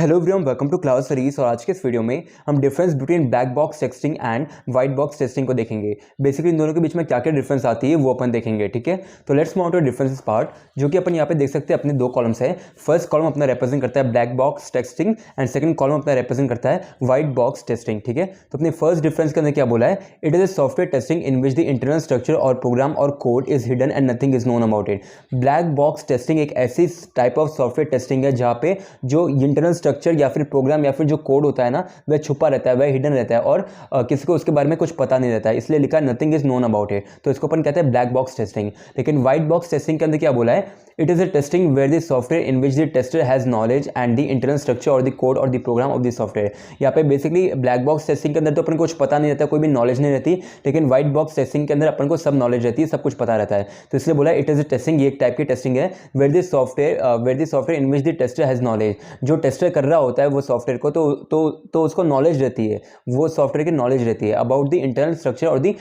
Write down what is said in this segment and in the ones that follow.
Hello everyone, welcome to cloud series. और आज के इस वीडियो में हम difference between black box testing and white box testing को देखेंगे। बेसिकली इन दोनों के बीच में क्या क्या डिफरेंस आती है वो अपन देखेंगे, ठीक है। तो let's move on to differences part, जो कि अपन यहाँ पे देख सकते हैं अपने दो कॉलम्स है। फर्स्ट कॉलम अपना रिप्रेजेंट करता है black box testing and second column अपना रिप्रेजेंट करता है वाइट बॉक्स टेस्टिंग, ठीक है। तो अपने फर्स्ट डिफरेंस के अंदर क्या बोला है, it is a software testing in which the internal structure और प्रोग्राम और code is hidden and nothing is known about it. Black box testing एक ऐसी टाइप ऑफ सॉफ्टवेयर टेस्टिंग है जहाँ पे जो इंटरनल स्ट्रक्चर या फिर प्रोग्राम या फिर जो कोड होता है ना, वह छुपा रहता है, वह हिडन रहता है और किसी को उसके बारे में कुछ पता नहीं रहता है, इसलिए लिखा nothing is known about it. तो इसको अपन कहते हैं ब्लैक बॉक्स टेस्टिंग। लेकिन व्हाइट बॉक्स टेस्टिंग के अंदर क्या बोला है, it is a testing where the software in which the tester has knowledge and the internal structure और द कोड और the program of the software. यहाँ पे बेसिकली ब्लैक बॉक्स टेस्टिंग के अंदर तो अपन को कुछ पता नहीं रहता, कोई भी नॉलेज नहीं रहती, लेकिन व्हाइट बॉक्स टेस्टिंग के अंदर अपन को सब नॉलेज रहती है, सब कुछ पता रहता है। तो इसलिए बोला इट इज अ टेस्टिंग, ये एक टाइप की टेस्टिंग है where the software in which the tester has knowledge. जो टेस्टर कर रहा होता है वो सॉफ्टवेयर को तो उसको नॉलेज रहती है, वो सॉफ्टवेयर की नॉलेज रहती है अबाउट द इंटरनल स्ट्रक्चर और दी,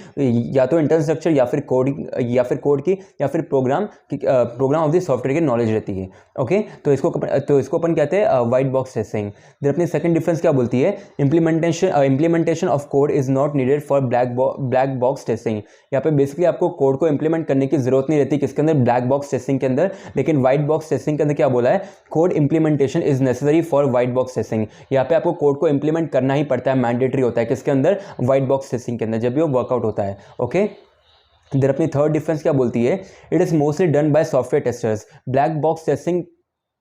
या तो इंटरनल स्ट्रक्चर या फिर कोड की या फिर प्रोग्राम ऑफ द सॉफ्टवेयर की नॉलेज रहती है। ओके, तो इसको अपन कहते हैं व्हाइट बॉक्स टेस्टिंग। फिर अपनी सेकंड डिफरेंस क्या बोलती है, implementation of code is not needed for black box testing. यहाँ पे बेसिकली आपको कोड को इंप्लीमेंट करने की जरूरत नहीं रहती किसके अंदर, ब्लैक बॉक्स टेस्टिंग के अंदर। लेकिन व्हाइट बॉक्स टेस्टिंग के अंदर क्या बोला है, code implementation is necessary for white box testing. यहाँ पे आपको कोड को इंप्लीमेंट करना ही पड़ता है, मैंडेटरी होता है किसके अंदर, व्हाइट बॉक्स टेस्टिंग के अंदर, जब भी वो वर्कआउट होता है। ओके, इधर अपनी थर्ड डिफरेंस क्या बोलती है, it is mostly done by software testers. Black box testing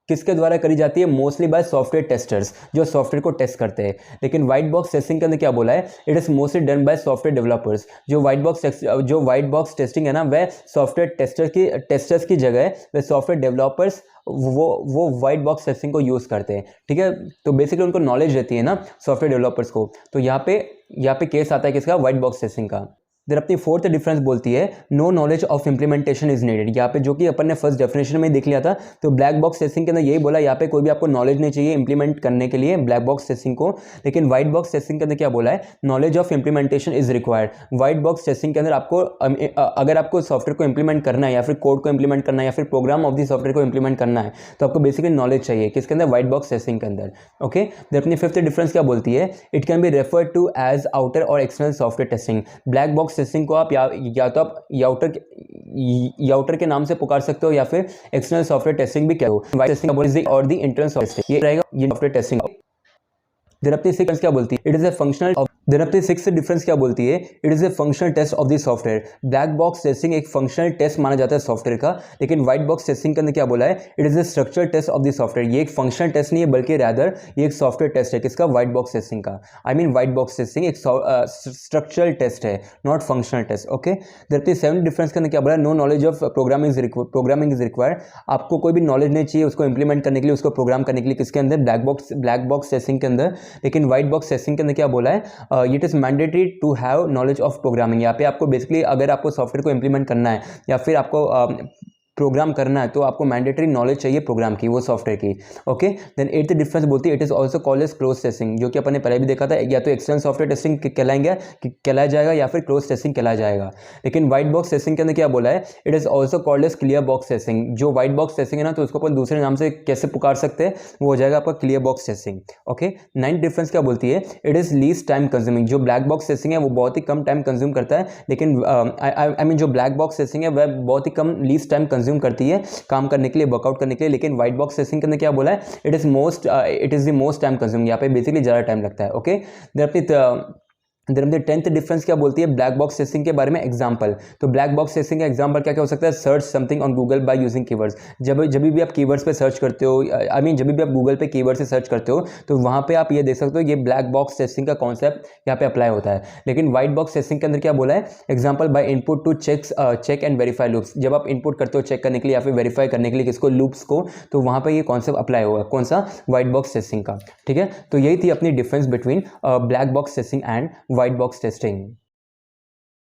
किसके द्वारा करी जाती है, मोस्टली बाय सॉफ्टवेयर टेस्टर्स, जो सॉफ्टवेयर को टेस्ट करते हैं। लेकिन व्हाइट बॉक्स टेस्टिंग के अंदर क्या बोला है, it is mostly done by software developers. जो व्हाइट बॉक्स टेस्टिंग है ना, वह सॉफ्टवेयर टेस्टर्स की जगह वह सॉफ्टवेयर डेवलपर्स वो व्हाइट बॉक्स टेस्टिंग को यूज करते हैं, ठीक है। तो बेसिकली उनको नॉलेज रहती है ना सॉफ्टवेयर डेवलपर्स को। तो यहाँ पे केस आता है किसका, व्हाइट बॉक्स टेस्टिंग का। देन अपनी फोर्थ डिफरेंस बोलती है no knowledge of implementation is needed. यहाँ पे जो कि अपन ने फर्स्ट डेफिनेशन में देख लिया था, तो ब्लैक बॉक्स टेस्टिंग के अंदर यही बोला, यहाँ पे कोई भी आपको नॉलेज नहीं चाहिए इंप्लीमेंट करने के लिए ब्लैक बॉक्स टेस्टिंग को। लेकिन व्हाइट बॉक्स टेस्टिंग के अंदर क्या बोला है, knowledge of implementation is required. White box testing के अंदर आपको अगर आपको सॉफ्टवेयर को इंप्लीमेंट करना है या फिर कोड को इंप्लीमेंट करना है या फिर प्रोग्राम ऑफ द सॉफ्टवेयर को इंप्लीमेंट करना है, तो आपको बेसिकली नॉलेज चाहिए किसके अंदर, व्हाइट बॉक्स टेस्टिंग के अंदर। ओके, अपनी फिफ्थ डिफरेंस क्या बोलती है, it can be referred to as outer और external software testing. Black box testing को आप या तो आप याउटर के नाम से पुकार सकते हो या फिर एक्सटर्नल सॉफ्टवेयर टेस्टिंग भी क्या हो, व्हाइट टेस्टिंग और द इंटरनल सॉफ्टवेयर, ये रहेगा ये सॉफ्टवेयर टेस्टिंग। देन अपनी सिक्स क्या बोलती है, it is a functional. Then अपनी सिक्स डिफरेंस क्या बोलती है, it is a functional test of the software. Black box testing एक फंक्शनल टेस्ट माना जाता है सॉफ्टवेयर का, लेकिन व्हाइट बॉक्स टेस्टिंग के अंदर क्या बोला है, it is a structural test of the software. ये एक फंक्शनल टेस्ट नहीं है बल्कि रैदर ये एक सॉफ्टवेयर टेस्ट है किसका, व्हाइट बॉक्स टेस्टिंग का। I mean white box testing एक स्ट्रक्चरल टेस्ट है, not functional test. Okay, then अपनी सेवन डिफरेंस के अंदर क्या बोला, no knowledge of programming is required. आपको कोई भी नॉलेज नहीं चाहिए उसको इंप्लीमेंट करने के लिए, उसको प्रोग्राम करने के लिए किसके अंदर, ब्लैक बॉक्स टेस्टिंग के अंदर। लेकिन व्हाइट बॉक्स टेस्टिंग के अंदर क्या बोला है, it is mandatory to have knowledge of programming. यहाँ पे आपको बेसिकली अगर आपको सॉफ्टवेयर को इंप्लीमेंट करना है या फिर आपको प्रोग्राम करना है तो आपको मैंडेटरी नॉलेज चाहिए प्रोग्राम की, वो सॉफ्टवेयर की। ओके, देन एट्थ डिफरेंस बोलती है, it is also called as close testing, जो कि अपन ने पहले भी देखा था, या तो एक्सटर्नल सॉफ्टवेयर टेस्टिंग कहलाया जाएगा या फिर क्लोज टेस्टिंग कहलाया जाएगा। लेकिन व्हाइट बॉक्स टेस्टिंग के अंदर क्या बोला है, it is also called as clear box testing. जो व्हाइट बॉक्स टेस्टिंग है ना, तो उसको अपन दूसरे नाम से कैसे पुकार सकते हैं, वो हो जाएगा आपका clear box testing. Okay, ninth difference क्या बोलती है, it is least time consuming. जो ब्लैक बॉक्स टेस्टिंग है वो बहुत ही कम टाइम कंज्यूम करता है, लेकिन आई मीन जो ब्लैक बॉक्स टेस्टिंग है वह बहुत ही कम लीस्ट टाइम कंज्यूम करती है काम करने के लिए, वर्कआउट करने के लिए। लेकिन व्हाइट बॉक्स टेस्टिंग के अंदर क्या बोला है, it is the most time consume. यहाँ पे बेसिकली ज़्यादा टाइम लगता है। ओके, टेंथ डिफरेंस क्या बोलती है ब्लैक बॉक्स टेस्टिंग के बारे में, एग्जांपल। तो ब्लैक बॉक्स टेस्टिंग का एग्जांपल क्या क्या हो सकता है, search something on Google by using keywords. जब भी आप कीवर्ड्स पे सर्च करते हो, आई मीन जब भी आप गूगल पे कीवर्ड से सर्च करते हो, तो वहाँ पे आप ये देख सकते हो ये ब्लैक बॉक्स टेस्टिंग का कॉन्सेप्ट यहाँ पे अप्लाई होता है। लेकिन व्हाइट बॉक्स टेस्टिंग के अंदर क्या बोला है, example by input to check and verify loops. जब आप इनपुट करते हो चेक करने के लिए या फिर वेरीफाई करने के लिए किसको, लूप्स को, तो वहाँ पर ये कॉन्सेप्ट अप्लाई होगा, कौन सा, व्हाइट बॉक्स टेस्टिंग का। ठीक है, तो यही थी अपनी difference between black box testing and white box testing.